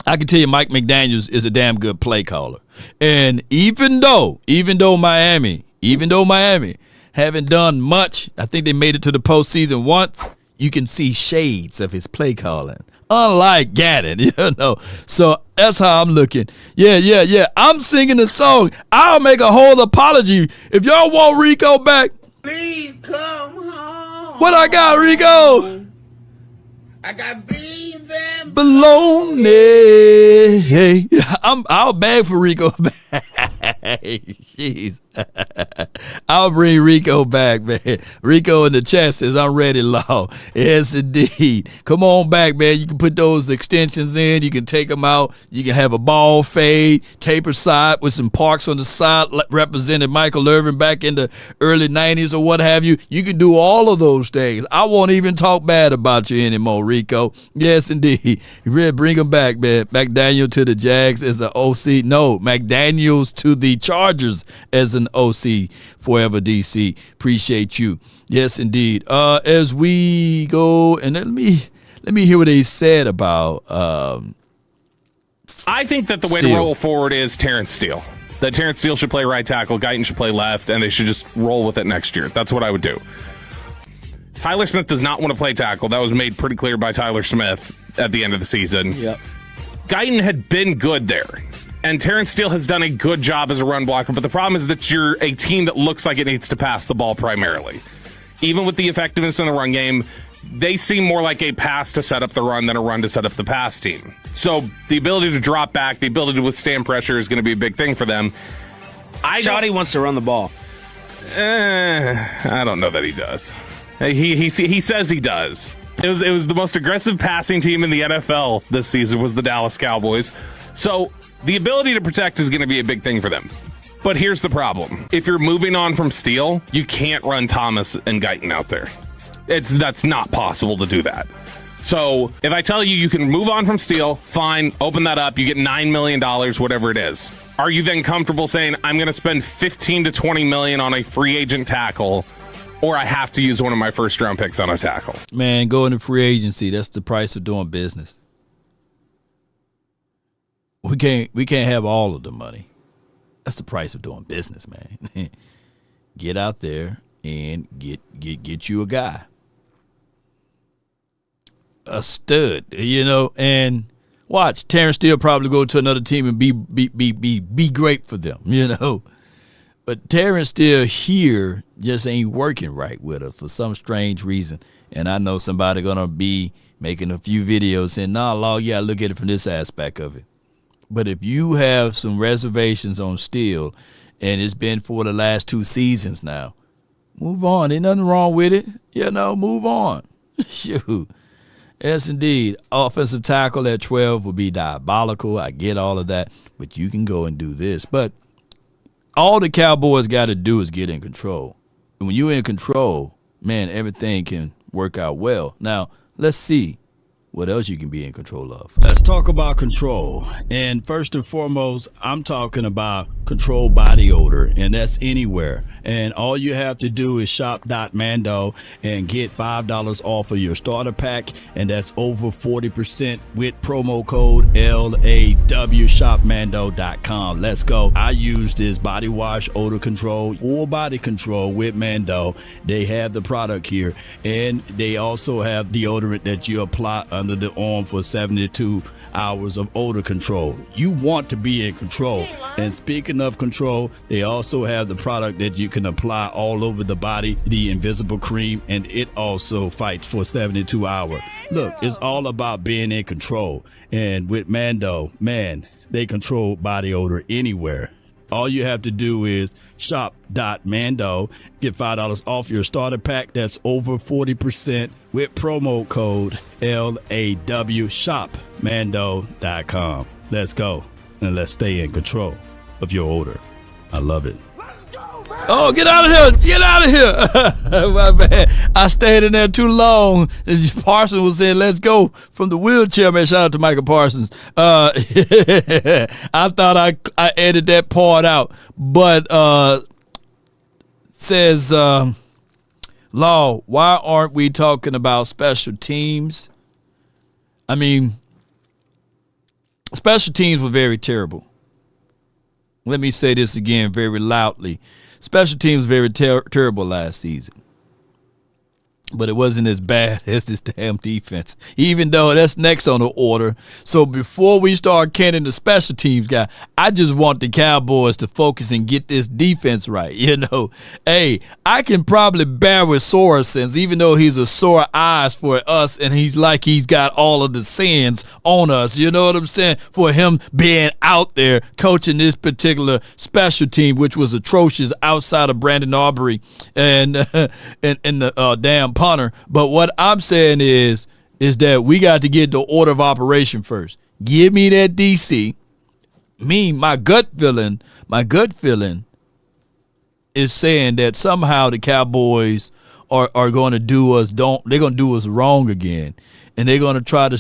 Mike McDaniels is a damn good play caller. And even though Miami haven't done much, I think they made it to the postseason once, you can see shades of his play calling. Unlike Gannon, So that's how I'm looking. Yeah. I'm singing the song. I'll make a whole apology. If y'all want Rico back, Please come home. what I got, Rico? I got beans and bologna. I'll beg for Rico back. Jeez. I'll bring Rico back, man. Rico in the chat says, I'm ready, Law. Yes, indeed. Come on back, man. You can put those extensions in. You can take them out. You can have a ball fade, taper side with some parks on the side, represented Michael Irvin back in the early 90s or what have you. You can do all of those things. I won't even talk bad about you anymore, Rico. Yes, indeed. Bring him back, man. McDaniel to the Jags as an OC. No, McDaniels to the Chargers as an OC. Forever DC. Appreciate you. Yes, indeed. As we go, and let me hear what they said about I think that the way to roll forward is Terrence Steele. that Terrence Steele should play right tackle, Guyton should play left, and they should just roll with it next year. That's what I would do. Tyler Smith does not want to play tackle. That was made pretty clear by Tyler Smith at the end of the season. Yep. Guyton had been good there, and Terrence Steele has done a good job as a run blocker, but the problem is that you're a team that looks like it needs to pass the ball primarily. Even with the effectiveness in the run game, they seem more like a pass to set up the run than a run to set up the pass team. So the ability to drop back, the ability to withstand pressure is going to be a big thing for them. Shoddy wants to run the ball. I don't know that he does. He says he does. It was the most aggressive passing team in the NFL this season was the Dallas Cowboys. So the ability to protect is going to be a big thing for them. But here's the problem. If you're moving on from Steele, you can't run Thomas and Guyton out there. That's not possible to do that. So if I tell you can move on from Steele, fine, open that up, you get $9 million, whatever it is. Are you then comfortable saying, I'm going to spend $15 to $20 million on a free agent tackle, or I have to use one of my first round picks on a tackle? Man, go into free agency. That's the price of doing business. We can't have all of the money. That's the price of doing business, man. Get out there and get you a guy. A stud, and watch Terrence Steele probably go to another team and be great for them, But Terrence Steele here just ain't working right with us for some strange reason. And I know somebody gonna be making a few videos saying, "Nah, Law, you gotta look at it from this aspect of it." But if you have some reservations on Steele, and it's been for the last 2 seasons now, move on. Ain't nothing wrong with it, Move on. Shoot. Yes, indeed. Offensive tackle at 12 would be diabolical. I get all of that, but you can go and do this. But all the Cowboys got to do is get in control. And when you're in control, man, everything can work out well. Now, let's see what else you can be in control of. Let's talk about control. And first and foremost, I'm talking about control body odor, and that's anywhere. And all you have to do is shop.mando and get $5 off of your starter pack, and that's over 40% with promo code LAW, shopmando.com. Let's go. I use this body wash odor control, full body control with Mando. They have the product here, and they also have deodorant that you apply under the arm for 72 hours of odor control. You want to be in control. And speaking of control, they also have the product that you can apply all over the body, the invisible cream, and it also fights for 72 hours. Look, it's all about being in control. And with Mando, man, they control body odor anywhere. All you have to do is shop.mando, get $5 off your starter pack. That's over 40% with promo code LAW, shopmando.com. Let's go, and let's stay in control of your odor. I love it. Oh, get out of here! Get out of here! My bad. I stayed in there too long. Parsons was saying, "Let's go" from the wheelchair. Man, shout out to Michael Parsons. I thought I edited that part out, but says, Law, why aren't we talking about special teams? I mean, special teams were very terrible. Let me say this again very loudly. Special teams very terrible last season. But it wasn't as bad as this damn defense, even though that's next on the order. So before we start canning the special teams guy, I just want the Cowboys to focus and get this defense right. Hey, I can probably bear with Sorensen, even though he's a sore eyes for us, and he's got all of the sins on us. You know what I'm saying? For him being out there coaching this particular special team, which was atrocious outside of Brandon Aubrey and the damn punter. But what I'm saying is that we got to get the order of operation first. Give me that DC. My gut feeling is saying that somehow the Cowboys are going to do us wrong again. And they're going to try to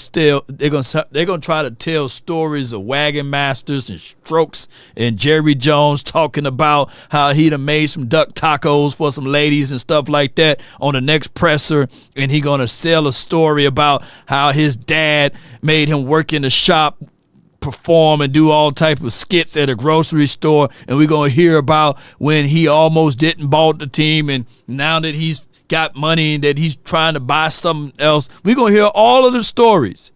tell stories of wagon masters and strokes and Jerry Jones talking about how he done made some duck tacos for some ladies and stuff like that on the next presser, and he going to sell a story about how his dad made him work in the shop perform and do all type of skits at a grocery store, and we're going to hear about when he almost didn't bought the team, and now that he's got money and that he's trying to buy something else. We're going to hear all of the stories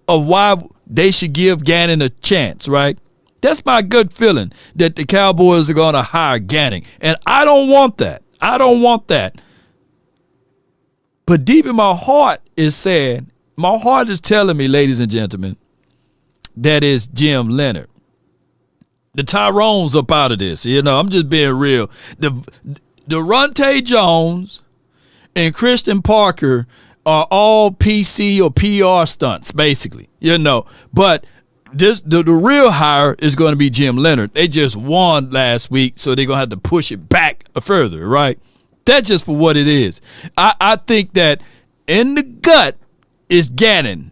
of why they should give Gannon a chance, right? That's my good feeling, that the Cowboys are going to hire Gannon, and I don't want that. I don't want that. But deep in my heart is saying, my heart is telling me, ladies and gentlemen, that is Jim Leonard. The Tyrone's up out of this. I'm just being real. The Ronte Jones and Christian Parker are all PC or PR stunts, basically. But the real hire is going to be Jim Leonard. They just won last week, so they're going to have to push it back further, right? That's just for what it is. I think that in the gut is Gannon.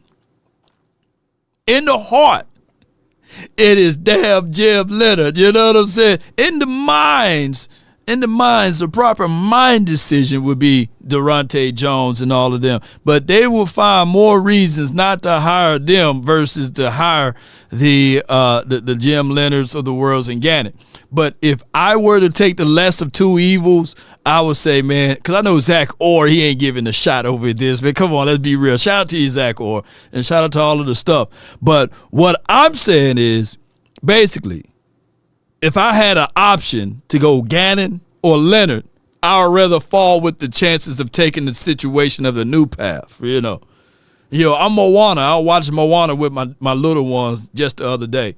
In the heart, it is damn Jim Leonard. You know what I'm saying? In the minds, the proper mind decision would be Durante Jones and all of them. But they will find more reasons not to hire them versus to hire the Jim Leonards of the world and Gannon. But if I were to take the less of two evils, I would say, man, because I know Zach Orr, he ain't giving a shot over this. But come on, let's be real. Shout out to you, Zach Orr, and shout out to all of the stuff. But what I'm saying is, basically, if I had an option to go Gannon or Leonard, I would rather fall with the chances of taking the situation of the new path. I'm Moana. I watched Moana with my little ones just the other day.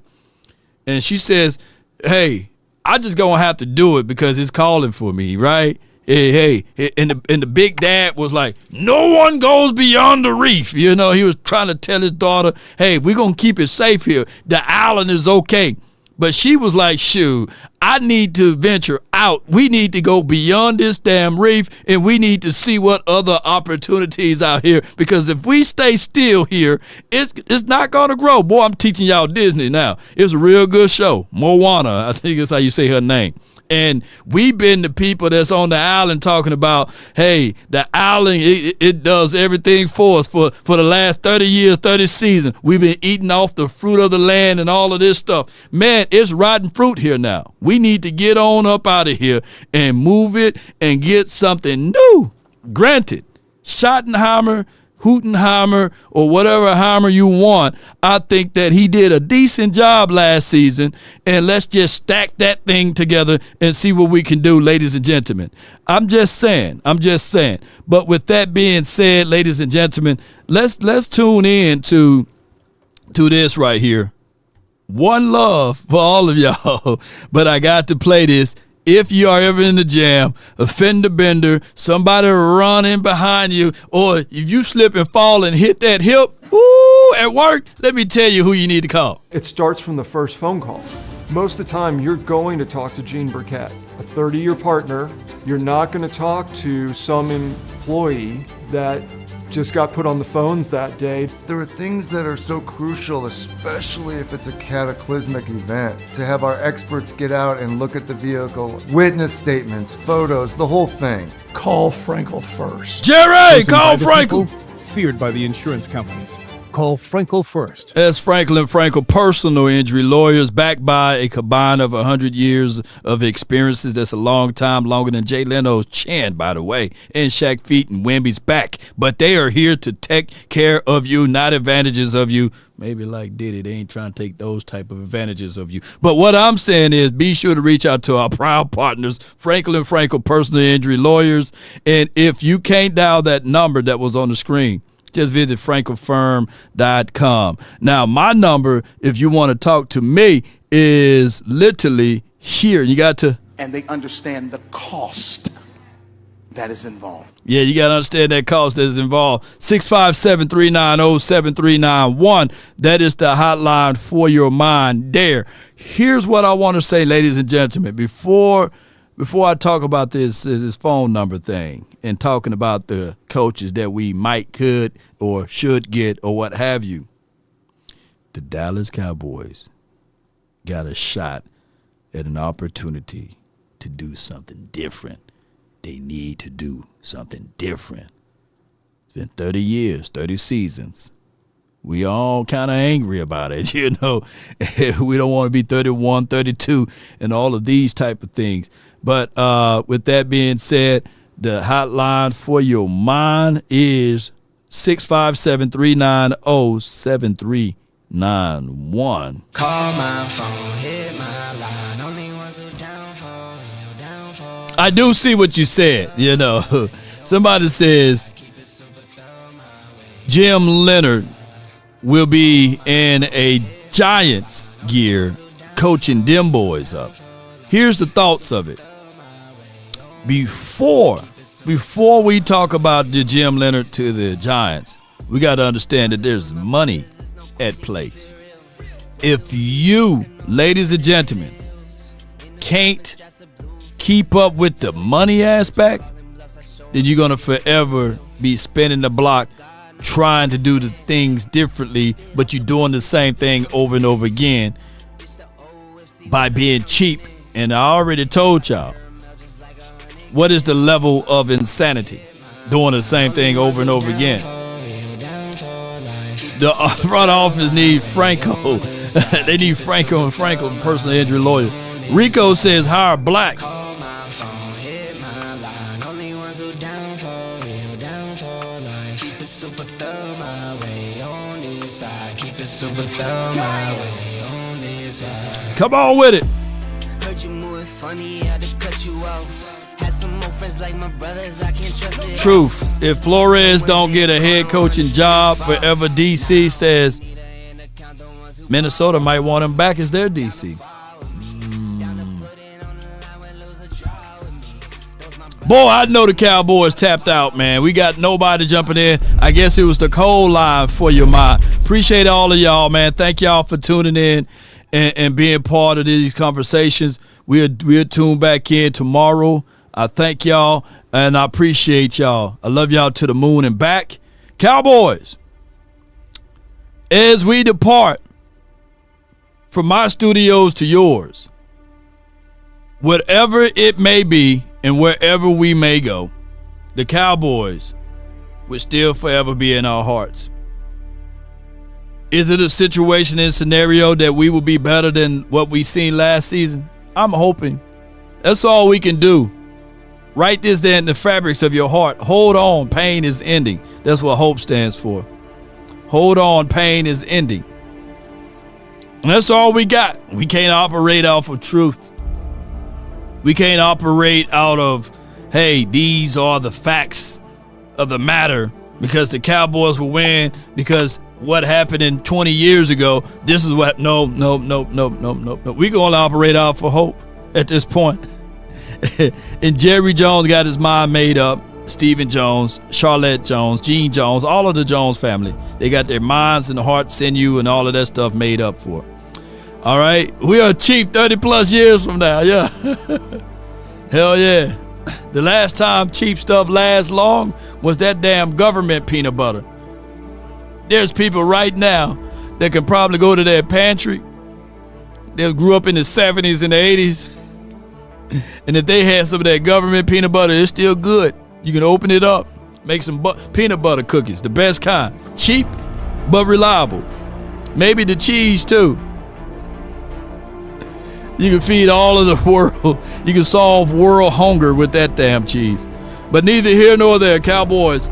And she says, hey, I just gonna have to do it because it's calling for me, right? Hey, and the big dad was like, no one goes beyond the reef. He was trying to tell his daughter, hey, we're gonna keep it safe here. The island is okay. But she was like, shoot, I need to venture out. We need to go beyond this damn reef, and we need to see what other opportunities out here. Because if we stay still here, it's not going to grow. Boy, I'm teaching y'all Disney now. It's a real good show. Moana, I think that's how you say her name. And we've been the people that's on the island talking about, hey, the island, it does everything for us for the last 30 years, 30 seasons. We've been eating off the fruit of the land and all of this stuff. Man, it's rotten fruit here now. We need to get on up out of here and move it and get something new. Granted, Schottenheimer, Hootenheimer, or whatever Heimer you want, I think that he did a decent job last season, and let's just stack that thing together and see what we can do, ladies and gentlemen. I'm just saying. But with that being said, ladies and gentlemen, let's tune in to this right here. One love for all of y'all, but I got to play this. If you are ever in the jam, a fender bender, somebody running behind you, or if you slip and fall and hit that hip, at work, let me tell you who you need to call. It starts from the first phone call. Most of the time, you're going to talk to Gene Burkett, a 30-year partner. You're not going to talk to some employee that just got put on the phones that day. There are things that are so crucial, especially if it's a cataclysmic event, to have our experts get out and look at the vehicle, witness statements, photos, the whole thing. Call Frenkel first. Jerry, call Frenkel. Feared by the insurance companies. Call Frenkel first. That's Frenkel and Frenkel personal injury lawyers, backed by a combine of 100 years of experiences. That's a long time, longer than Jay Leno's chin, by the way, and Shaq feet and Wemby's back. But they are here to take care of you, not advantages of you. Maybe like Diddy, they ain't trying to take those type of advantages of you. But what I'm saying is, be sure to reach out to our proud partners, Frenkel and Frenkel personal injury lawyers. And if you can't dial that number that was on the screen, just visit frankelfirm.com. Now, my number, if you want to talk to me, is literally here. You got to. And they understand the cost that is involved. Yeah, you got to understand that cost that is involved. 657-390-7391. That is the hotline for your mind there. Here's what I want to say, ladies and gentlemen, before I talk about this phone number thing and talking about the coaches that we might, could, or should get or what have you, the Dallas Cowboys got a shot at an opportunity to do something different. They need to do something different. It's been 30 years, 30 seasons We all kind of angry about it, you know. We don't want to be 31, 32, and all of these type of things. But with that being said, the hotline for your mind is 657-390-7391. Call my phone, hit my line. Only ones who down for real. I do see what you said, you know. Somebody says Jim Leonard will be in a Giants gear coaching them boys up. Here's the thoughts of it. Before we talk about the Jim Leonard to the Giants, we got to understand that there's money at play. If you, ladies and gentlemen, can't keep up with the money aspect, then you're going to forever be spinning the block trying to do the things differently, but you're doing the same thing over and over again by being cheap. And I already told y'all, what is the level of insanity? Doing the same thing over and over again. The front office need Frenkel. They need Frenkel, personal injury lawyer. Rico says hire black. Come on with it. Truth. If Flores don't get a head coaching job forever, DC says Minnesota might want him back as their DC. Boy, I know the Cowboys tapped out, man. We got nobody jumping in. I guess it was the cold line for your mind. Appreciate all of y'all, man. Thank y'all for tuning in and being part of these conversations. We'll tune back in tomorrow. I thank y'all, and I appreciate y'all. I love y'all to the moon and back. Cowboys, as we depart from my studios to yours, whatever it may be and wherever we may go, the Cowboys will still forever be in our hearts. Is it a situation and scenario that we will be better than what we seen last season? I'm hoping. That's all we can do. Write this down in the fabrics of your heart. Hold on, pain is ending. That's what hope stands for. Hold on, pain is ending. And that's all we got. We can't operate off of truth. We can't operate out of, hey, these are the facts of the matter because the Cowboys will win because what happened in 20 years ago, this is what, no. We're going to operate out for hope at this point. And Jerry Jones got his mind made up. Stephen Jones, Charlotte Jones, Gene Jones, all of the Jones family. They got their minds and heart, sinew, and all of that stuff made up for. All right? We are cheap 30 plus years from now. Yeah. Hell yeah. The last time cheap stuff lasts long was that damn government peanut butter. There's people right now that can probably go to their pantry. They grew up in the 70s and the 80s. And if they had some of that government peanut butter, it's still good. You can open it up, make some peanut butter cookies, the best kind. Cheap, but reliable. Maybe the cheese, too. You can feed all of the world. You can solve world hunger with that damn cheese. But neither here nor there, Cowboys.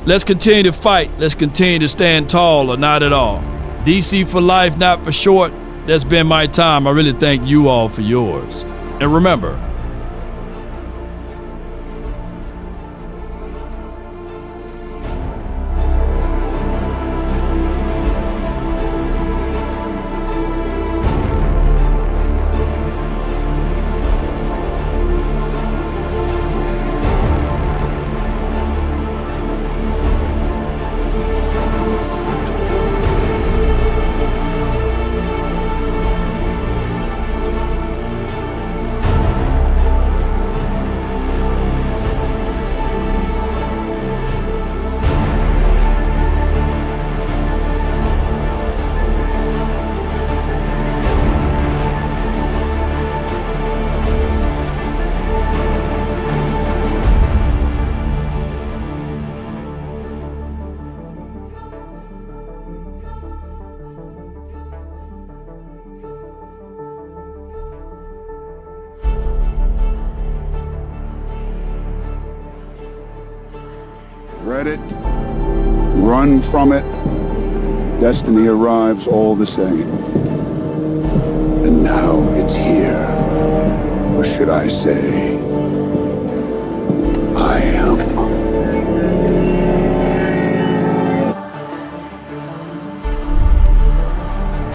Let's continue to fight. Let's continue to stand tall or not at all. DC for life, not for short. That's been my time. I really thank you all for yours. And remember, Dread it, run from it, destiny arrives all the same. And now it's here. Or should I say,